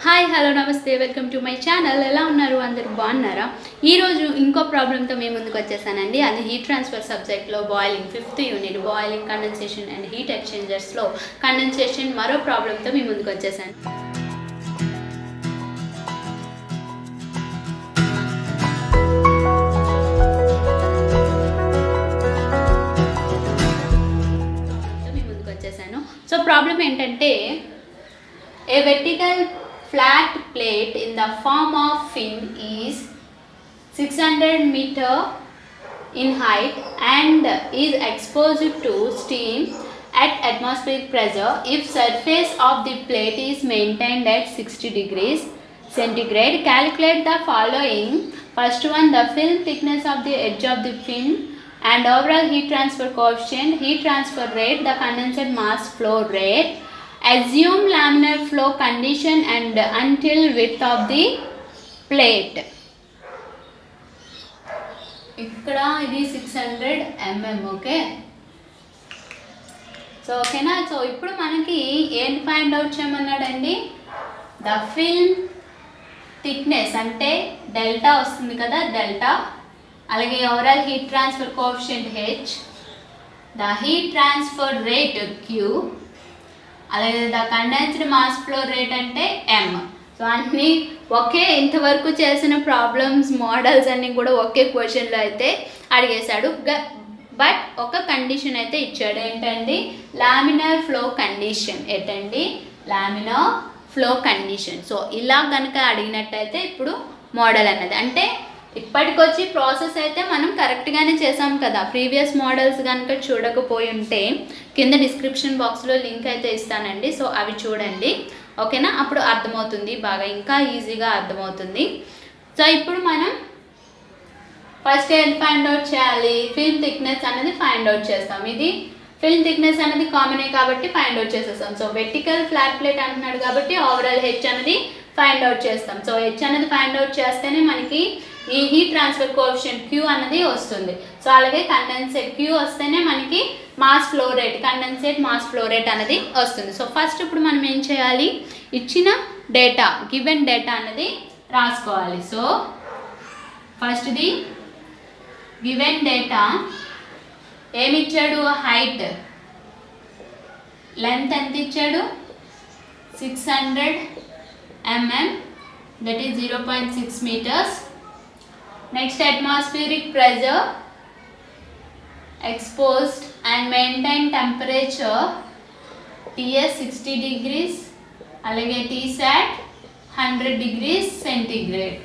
Hi hello నమస్తే welcome to my channel. ఎలా ఉన్నారు? అందరూ బాగున్నారా? ఈరోజు ఇంకో ప్రాబ్లంతో మేము ముందుకు వచ్చేసానండి. అది హీట్ ట్రాన్స్ఫర్ సబ్జెక్ట్లో boiling 5th unit boiling condensation and heat ఎక్స్చేంజర్స్లో కండెన్సేషన్ మరో ప్రాబ్లంతో మేము ముందుకు వచ్చేసాను. సో ప్రాబ్లం ఏంటంటే a vertical flat plate in the form of fin is 600 meter in height and is exposed to steam at atmospheric pressure. If surface of the plate is maintained at 60 degrees centigrade, calculate the following. First one, the film thickness of the edge of the fin and overall heat transfer coefficient, heat transfer rate, the condensate mass flow rate. Assume laminar flow condition and until width of the plate. ఇక్కడ ఇది 600 mm. Okay, so ఓకేనా. So ఇప్పుడు మనకి ఏం find out చేయమన్నాడండి? The film thickness అంటే delta వస్తుంది కదా, డెల్టా. అలాగే overall heat transfer coefficient H, the heat transfer rate Q, అలాగే the condensed mass flow rate అంటే M. సో అన్నీ ఒకే, ఇంతవరకు చేసిన ప్రాబ్లమ్స్ మోడల్స్ అన్నీ కూడా ఒకే క్వశ్చన్లో అయితే అడిగేశాడు. బట్ ఒక కండిషన్ అయితే ఇచ్చాడు. ఏంటండి? Laminar flow condition. ఏంటండి? Laminar flow condition. సో ఇలా కనుక అడిగినట్టయితే ఇప్పుడు మోడల్ అన్నది అంటే ఇప్పటికొచ్చి ప్రాసెస్ అయితే మనం కరెక్ట్గానే చేసాం కదా. ప్రీవియస్ మోడల్స్ కనుక చూడకపోయి ఉంటే కింద డిస్క్రిప్షన్ బాక్స్లో లింక్ అయితే ఇస్తానండి. సో అవి చూడండి, ఓకేనా. అప్పుడు అర్థమవుతుంది బాగా, ఇంకా ఈజీగా అర్థమవుతుంది. సో ఇప్పుడు మనం ఫస్ట్ ఏం ఫైండ్ అవుట్ చేయాలి? ఫిల్మ్ థిక్నెస్ అనేది ఫైండ్ అవుట్ చేస్తాం. ఇది ఫిల్మ్ థిక్నెస్ అనేది కామనే కాబట్టి ఫైండ్ అవుట్ చేసేస్తాం. సో వెర్టికల్ ఫ్లాట్ ప్లేట్ అంటున్నాడు కాబట్టి ఓవరాల్ హెచ్ అనేది ఫైండ్ అవుట్ చేస్తాం. సో హెచ్ అనేది ఫైండ్ అవుట్ చేస్తేనే మనకి ఈ హీట్ ట్రాన్స్ఫర్ కోఎఫిషియంట్ Q అనేది వస్తుంది. సో అలాగే కండెన్సేట్ Q వస్తేనే మనకి mass flow rate, condensate mass flow rate అనేది వస్తుంది. సో ఫస్ట్ ఇప్పుడు మనం ఏం చేయాలి? ఇచ్చిన డేటా, గివెన్ డేటా అనేది రాసుకోవాలి. సో ఫస్ట్ది గివెన్ డేటా ఏమి ఇచ్చాడు? హైట్, లెంత్ ఎంత ఇచ్చాడు? 600 mm, that is 0.6 meters. Next, atmospheric pressure, exposed and maintained temperature Ts 60 degrees, అలాగే Tsat 100 degrees centigrade.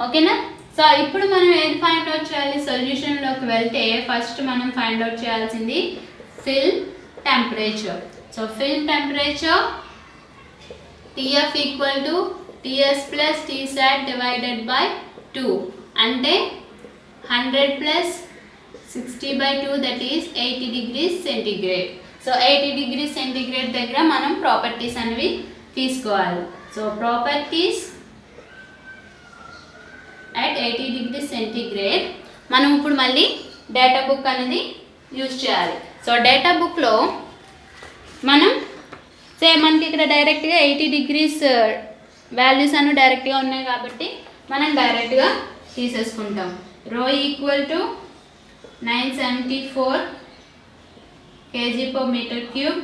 ఓకేనా. సో ఇప్పుడు మనం ఏది ఫైండ్ అవుట్ చేయాలి? సొల్యూషన్లోకి వెళ్తే ఫస్ట్ మనం ఫైండ్ అవుట్ చేయాల్సింది film temperature. So film temperature Tf equal to Ts plus Tsat divided by 2 అంటే 100 plus 60/2 that is 80 degrees centigrade. So 80 degrees centigrade దగ్గర మనం ప్రాపర్టీస్ అనేవి తీసుకోవాలి. So properties at 80 degrees centigrade మనం ఇప్పుడు మళ్ళీ డేటా బుక్ అనేది యూజ్ చేయాలి. సో డేటా బుక్లో మనం మనకి ఇక్కడ డైరెక్ట్గా 80 degrees వాల్యూస్ అను డైరెక్ట్గా ఉన్నాయి కాబట్టి మనం డైరెక్ట్గా తీసేసుకుంటాం. రో ఈక్వల్ టు 974 kg/m³.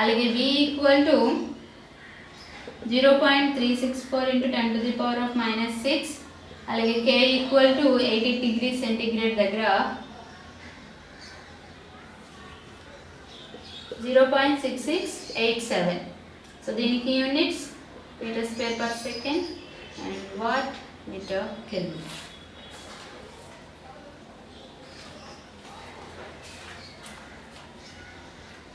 అలాగే V ఈక్వల్ టు 0.364 × 10⁻⁻6. అలాగే K equal to 80 degrees centigrade దగ్గర 0.6687. సో దీనికి units metre square per second and watt metre kelvin.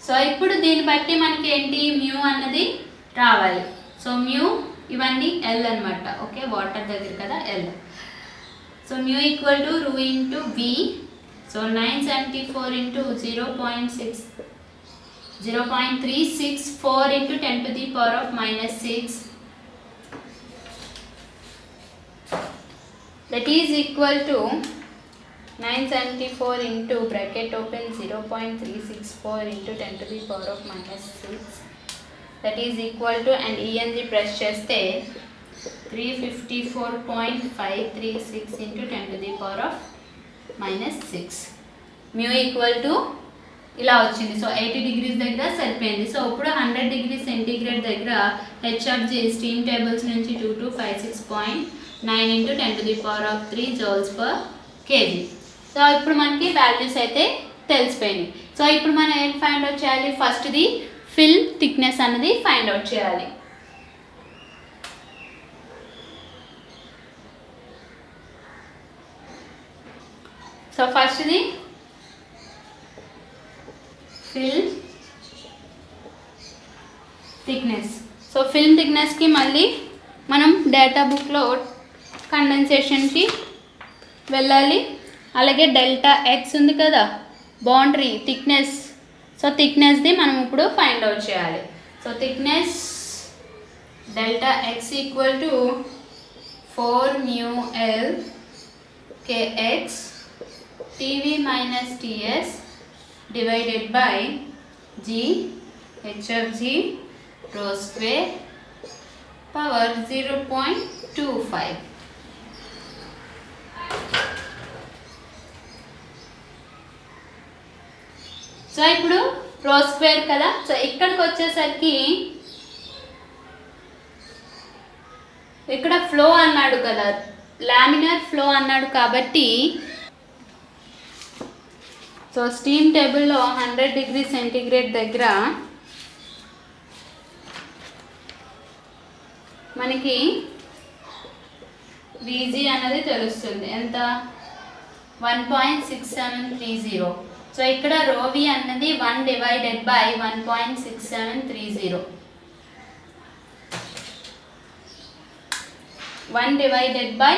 So ఇప్పుడు దీన్ని బట్టి మనకి ఏంటి? మ్యూ అన్నది రావాలి. సో మ్యూ ఇవన్నీ L అనమాట. ఓకే, వాటర్ దగ్గర కదా L. So mu equal to rho into V. So 974 into 0.364 × 10⁻⁻6 that is equal to 974 into bracket open 0.364 into 10⁻⁻6 that is equal to and ENG press చేస్తే 354.536 into 10⁻⁻6 mu equal to ఇలా వచ్చింది. So 80 degrees దగ్గర సరిపోయింది. So ఇప్పుడు 100 degrees centigrade దగ్గర HFG steam tables నుంచి 2256.9 into 10⁻³ joules per kg. So ఇప్పుడు మనకి వాల్యూస్ అయితే తెలిసిపోయినాయి. సో ఇప్పుడు మనం ఏం ఫైండ్ అవుట్ చేయాలి? ఫస్ట్ది ఫిల్మ్ థిక్నెస్ అన్నది ఫైండ్ అవుట్ చేయాలి. సో ఫస్ట్ది ఫిల్మ్ థిక్నెస్. సో ఫిల్మ్ థిక్నెస్కి మళ్ళీ మనం డేటా బుక్లో కండెన్సేషన్కి వెళ్ళాలి. అలాగే డెల్టా ఎక్స్ ఉంది కదా, బౌండరీ థిక్నెస్. సో థిక్నెస్ది మనం ఇప్పుడు ఫైండ్ అవుట్ చేయాలి. So thickness delta X equal to 4μl kx tv minus ts divided by g hfg rho square power 0.25. So ఇప్పుడు రో స్క్వేర్ కదా. సో ఇక్కడికి వచ్చేసరికి ఇక్కడ ఫ్లో అన్నాడు కదా, లామినార్ ఫ్లో అన్నాడు కాబట్టి సో స్టీమ్ టేబుల్లో 100 degrees సెంటీగ్రేడ్ దగ్గర మనకి VG అన్నది తెలుస్తుంది. ఎంత? 1.6730. సో ఇక్కడ ρV అన్నది 1 divided by 1.6730. 1 divided by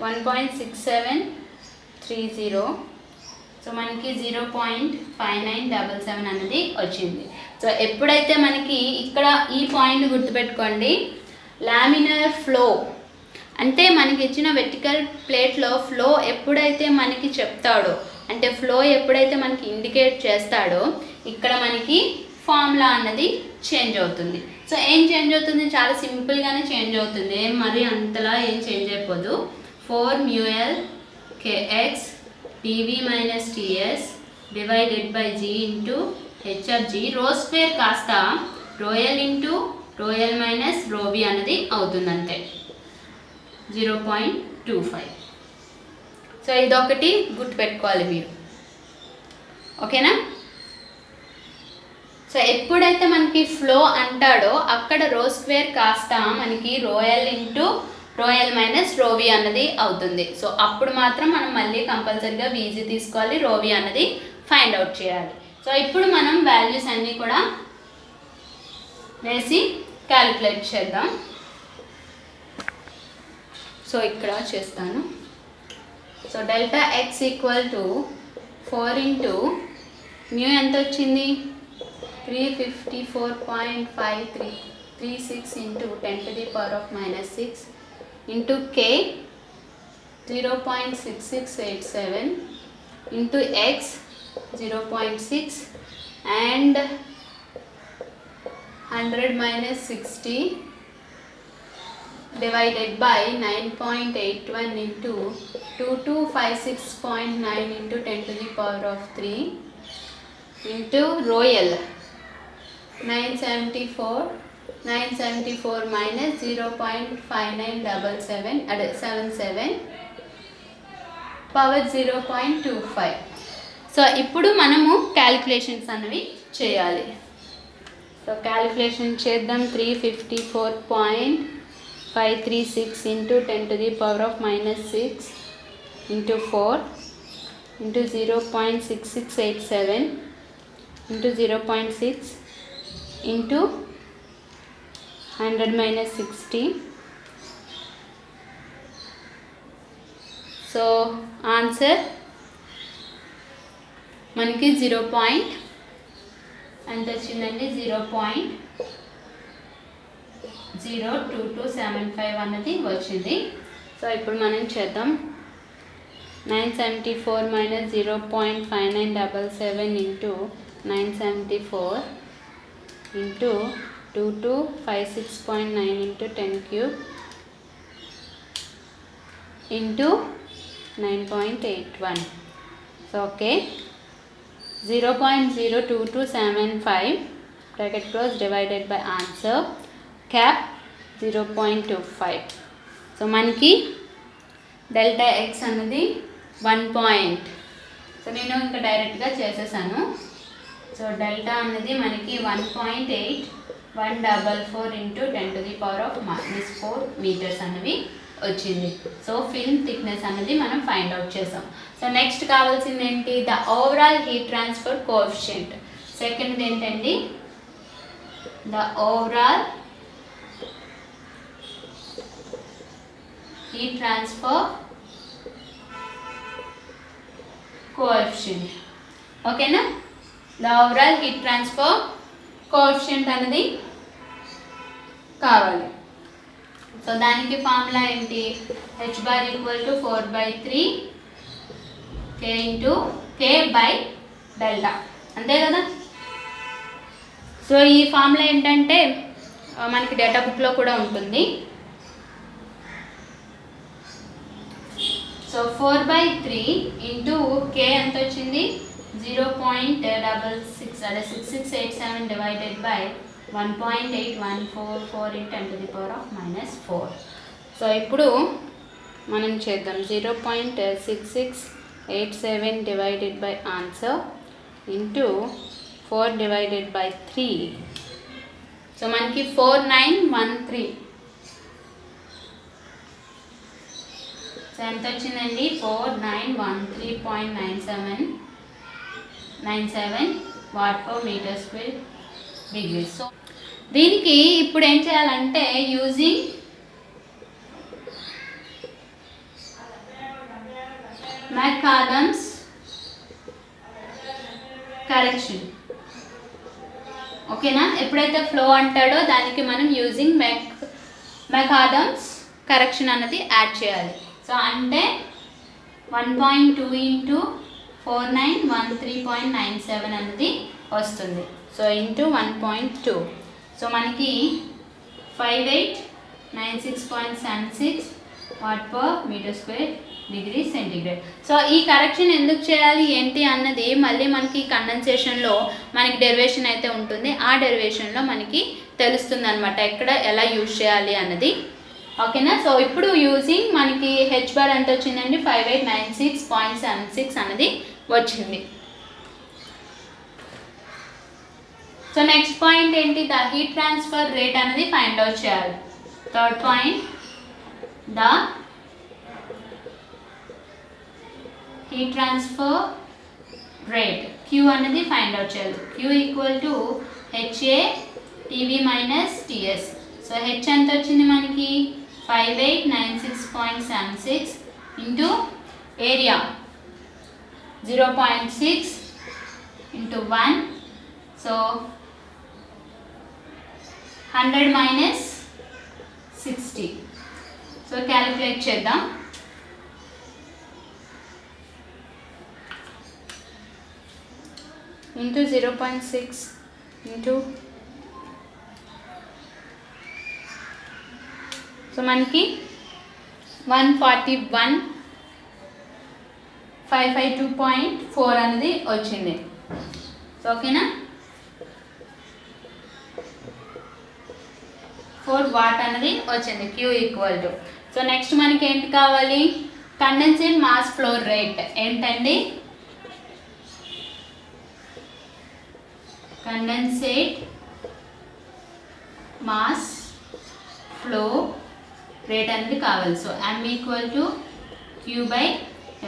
1.6730. So మనకి 0.5977 అనేది వచ్చింది. సో ఎప్పుడైతే మనకి ఇక్కడ ఈ పాయింట్ గుర్తుపెట్టుకోండి, లామినార్ ఫ్లో అంటే మనకి ఇచ్చిన వెర్టికల్ ప్లేట్లో ఫ్లో ఎప్పుడైతే మనకి చెప్తాడో, అంటే ఫ్లో ఎప్పుడైతే మనకి ఇండికేట్ చేస్తాడో ఇక్కడ మనకి ఫార్ములా అన్నది చేంజ్ అవుతుంది. సో ఏం చేంజ్ అవుతుంది? చాలా సింపుల్గానే చేంజ్ అవుతుంది, ఏం మరి అంతలా ఏం చేంజ్ అయిపోదు. 4μl kx tv minus ts divided by g into hfg rho square కాస్త ρl into ρl minus ρv అన్నది అవుతుంది అంతే, 0.25. సో ఇదొకటి గుర్తుపెట్టుకోవాలి మీరు, ఓకేనా? సో ఎప్పుడైతే మనకి ఫ్లో అంటాడో అక్కడ రో స్క్వేర్ కాస్త మనకి ρl into ρl minus ρv అన్నది అవుతుంది. సో అప్పుడు మాత్రం మనం మళ్ళీ కంపల్సరీగా VG తీసుకోవాలి, ρv అన్నది ఫైండ్ అవుట్ చేయాలి. సో ఇప్పుడు మనం వాల్యూస్ అన్నీ కూడా వేసి క్యాలిక్యులేట్ చేద్దాం. సో ఇక్కడ చేస్తాను. So delta X equal to 4 into mu ఎంత వచ్చింది? 354.536 into 10⁻⁻6 into K 0.6687 into X 0.6 and 100 minus 60 divided by 9.81 into 2256.9 into 10⁻³ into ρl 974 minus 0.5977 power 0.25. So ఇప్పుడు మనము క్యాలిక్యులేషన్స్ అనేవి చేయాలి. సో క్యాలిక్యులేషన్ చేద్దాం. 354.536 into 10⁻⁻6 into 4 into 0.6687 into 0.6 into 100 minus 60. So answer మనకి 0. ఎంత వచ్చిందండి? 0.02275 అన్నది వచ్చింది. సో ఇప్పుడు మనం చేద్దాం. 974 minus 0.5977 into 974 into 2256.9 into 10 cube into 9.81. So okay, 0.02275 bracket close divided by answer cap 0.25. So మనకి డెల్టా ఎక్స్ అన్నది 1 పాయింట్. సో నేను ఇంకా డైరెక్ట్గా చేసేసాను. సో డెల్టా అన్నది మనకి 1.8144 into 10 to the power of -4 meters అనేవి వచ్చింది. సో ఫిల్మ్ థిక్నెస్ అనేది మనం ఫైండ్ అవుట్ చేసాం. సో నెక్స్ట్ కావాల్సింది ఏంటి? The overall heat transfer coefficient. Second ఏంటండి? The overall heat transfer coefficient. ఓకేనా? the overall heat transfer coefficient అనేది కావాలి. సో దానికి ఫార్ములా ఏంటి? h bar equal to 4/3 k into k by delta. అంతే కదా? సో ఈ ఫార్ములా ఏంటంటే మనకి డేటా బుక్లో కూడా ఉంటుంది. సో 4/3 ఇంటూ కే ఎంత వచ్చింది? 0.66 అదే 6687 divided by 1.8144 into 10 to the power of -4. So ఇప్పుడు మనం చేద్దాం. 0.6687 divided by answer into 4 divided by 3. So మనకి 4913. సో ఎంత వచ్చిందండి? 4913.97 watt per metre square degree. So దీనికి ఇప్పుడు ఏం చేయాలంటే యూజింగ్ మెకాడమ్స్ కరెక్షన్. ఓకేనా? ఎప్పుడైతే ఫ్లో అంటాడో దానికి మనం యూజింగ్ మెకాడమ్స్ కరెక్షన్ అన్నది యాడ్ చేయాలి. సో అంటే 1.2 into 4913.97 అనేది వస్తుంది. So into 1.2. సో మనకి 5896.76 watt per metre square degree centigrade. So ఈ కరెక్షన్ ఎందుకు చేయాలి ఏంటి అన్నది మళ్ళీ మనకి కండెన్సేషన్లో మనకి డెరివేషన్ అయితే ఉంటుంది. ఆ డెరివేషన్లో మనకి తెలుస్తుంది అనమాట ఎక్కడ ఎలా యూజ్ చేయాలి అన్నది. ఓకేనా? సో ఇప్పుడు యూజింగ్ మనకి హెచ్ బార్ ఎంత వచ్చిందండి? 5896.76 అనేది వచ్చింది. సో నెక్స్ట్ పాయింట్ ఏంటి? ద హీట్ ట్రాన్స్ఫర్ రేట్ అనేది ఫైండ్ అవుట్ చేయాలి. Third point, the heat transfer rate Q అనేది ఫైండ్ అవుట్ చేయాలి. Q equal to HA TV minus TS. So H ఎంత వచ్చింది మనకి? 5896.76 into area 0.6 into 1. So 100 minus 60. So calculate చేద్దాం. Into 0.6 into so మనకి 141,552.4 అనేది వచ్చింది. సో ఓకేనా? 4 వాట్ అనేది వచ్చింది Q equal to. So next మనకి ఏంటి కావాలి? కండెన్సేట్ మాస్ ఫ్లో రేట్ ఏంటండి? కండెన్సేట్ మాస్ ఫ్లో రేట్ అనేది కావాలి. So M equal to Q by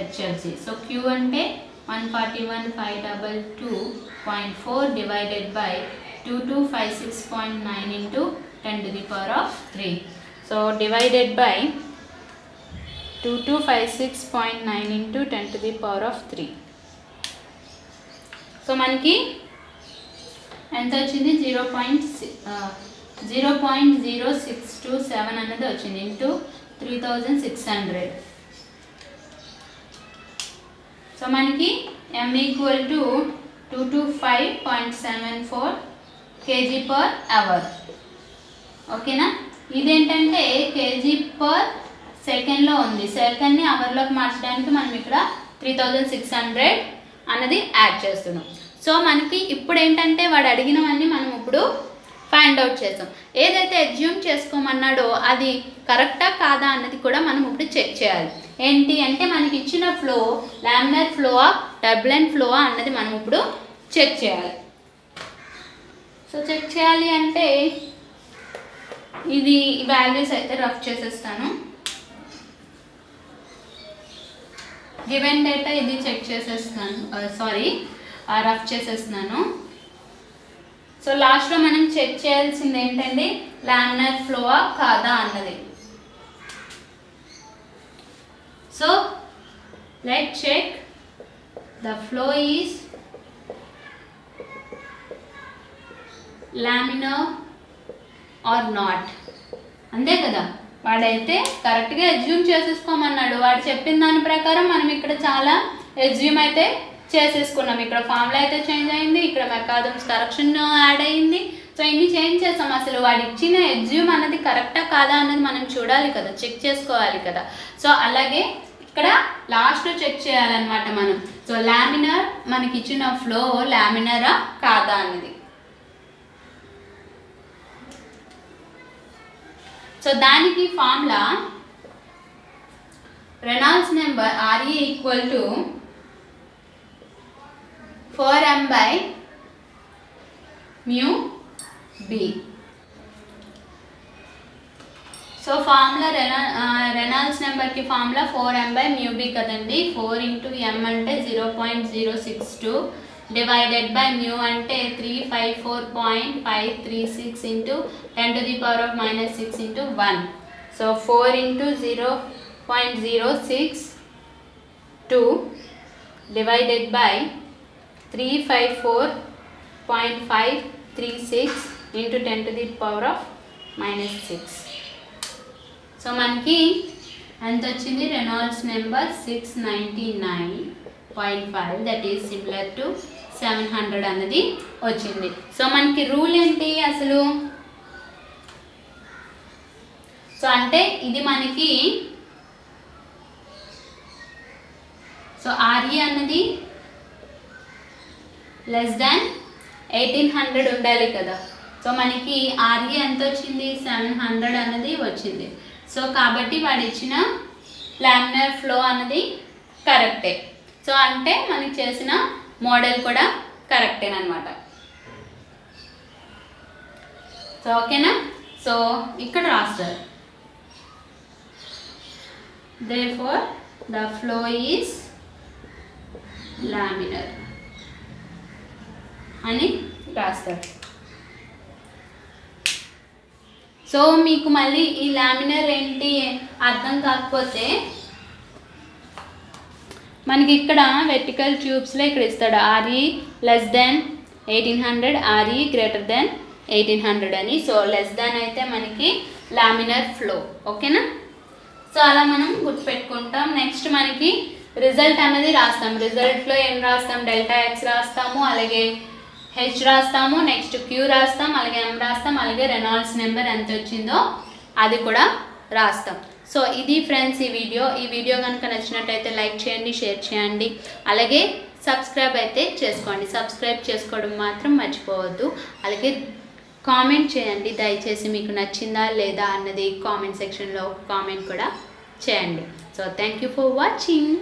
HFC. So Q అంటే 141,522.4 divided by 2256.9 into 10 to the power of 3. So divided by 2256.9 into 10 to the power of 3. So మనకి ఎంత వచ్చింది? 0.0627 అనేది వచ్చింది into 3600. So మనకి M equal to 225.74 kg/h. ఓకేనా? ఇదేంటంటే kg/సెకండ్లో ఉంది. సెకండ్ని అవర్లోకి మార్చడానికి మనం ఇక్కడ 3600 అన్నది యాడ్ చేస్తున్నాం. సో మనకి ఇప్పుడు ఏంటంటే వాడు అడిగినవన్నీ మనం ఇప్పుడు ఫైండ్ అవుట్ చేస్తాం. ఏదైతే అజ్యూమ్ చేసుకోమన్నాడో అది కరెక్టా కాదా అన్నది కూడా మనం ఇప్పుడు చెక్ చేయాలి. ఏంటి అంటే మనకి ఇచ్చిన ఫ్లో లామినార్ ఫ్లోవా టర్బులెంట్ ఫ్లోవా అన్నది మనం ఇప్పుడు చెక్ చేయాలి. సో చెక్ చేయాలి అంటే ఇది వాల్యూస్ అయితే రఫ్ చేసేస్తాను. గివెన్ డేటా ఇది చెక్ చేసేస్తాను, రఫ్ చేసేస్తున్నాను. సో లాస్ట్లో మనం చెక్ చేయాల్సింది ఏంటంటే లామినార్ ఫ్లోవా కాదా అన్నది. So let check the flow is laminar or not. అంతే కదా, వాడైతే కరెక్ట్గా అజ్యూమ్ చేసేసుకోమన్నాడు. వాడు చెప్పిన దాని ప్రకారం మనం ఇక్కడ చాలా అజ్యూమ్ అయితే చేసేసుకున్నాం. ఇక్కడ ఫార్ములా అయితే చేంజ్ అయింది, ఇక్కడ మెకానిజమ్స్ కరెక్షన్ యాడ్ అయింది. సో ఇన్ని చేంజ్ చేస్తాం. అసలు వాడు ఇచ్చిన అజ్యూమ్ అన్నది కరెక్టా కాదా అన్నది మనం చూడాలి కదా, చెక్ చేసుకోవాలి కదా. సో అలాగే ఇక్కడ లాస్ట్లో చెక్ చేయాలన్నమాట మనం. సో లామినార్ మనకి ఇచ్చిన ఫ్లో లామినారా కాదా అన్నది. సో దానికి formula Reynolds number RE equal to 4m/μb. So formula Reynolds నెంబర్కి ఫార్ములా 4m/μb కదండి. 4 × m అంటే 0.062 డివైడెడ్ బై మ్యూ అంటే 354.536 × 10⁻⁻6 × 1. So 4 × 0.062 divided by 354.536 × 10⁻⁻6. సో మనకి ఎంత వచ్చింది? Reynolds number 699.5 that is similar to 700 అన్నది వచ్చింది. సో మనకి రూల్ ఏంటి అసలు? సో అంటే ఇది మనకి సో RE అన్నది లెస్ దాన్ 1800 ఉండాలి కదా. సో మనకి RE ఎంత వచ్చింది? 700 అన్నది వచ్చింది. సో కాబట్టి వాడు ఇచ్చిన లామినార్ ఫ్లో అన్నది కరెక్టే. సో అంటే మనకి చేసిన మోడల్ కూడా కరెక్టేనమాట. సో ఓకేనా? సో ఇక్కడ రాస్తారు therefore the flow is laminar అని రాస్తారు. సో మీకు మళ్ళీ ఈ లామినార్ ఏంటి అర్థం కాకపోతే మనకి ఇక్కడ వెర్టికల్ ట్యూబ్స్లో ఇక్కడ ఇస్తాడు RE less than 1800, RE greater than 1800 అని. సో లెస్ దాన్ అయితే మనకి లామినార్ ఫ్లో. ఓకేనా? సో అలా మనం గుర్తుపెట్టుకుంటాం. నెక్స్ట్ మనకి రిజల్ట్ అనేది రాస్తాం. రిజల్ట్లో ఏం రాస్తాం? ΔX రాస్తాము, అలాగే H రాస్తాము, నెక్స్ట్ Q రాస్తాం, అలాగే M రాస్తాం, అలాగే రెనాల్డ్స్ నెంబర్ ఎంత వచ్చిందో అది కూడా రాస్తాం. సో ఇది ఫ్రెండ్స్ ఈ వీడియో కనుక నచ్చినట్టయితే లైక్ చేయండి, షేర్ చేయండి, అలాగే సబ్స్క్రైబ్ అయితే చేసుకోండి. సబ్స్క్రైబ్ చేసుకోవడం మాత్రం మర్చిపోవద్దు. అలాగే కామెంట్ చేయండి దయచేసి, మీకు నచ్చిందా లేదా అన్నది కామెంట్ సెక్షన్లో కామెంట్ కూడా చేయండి. So thank you for watching.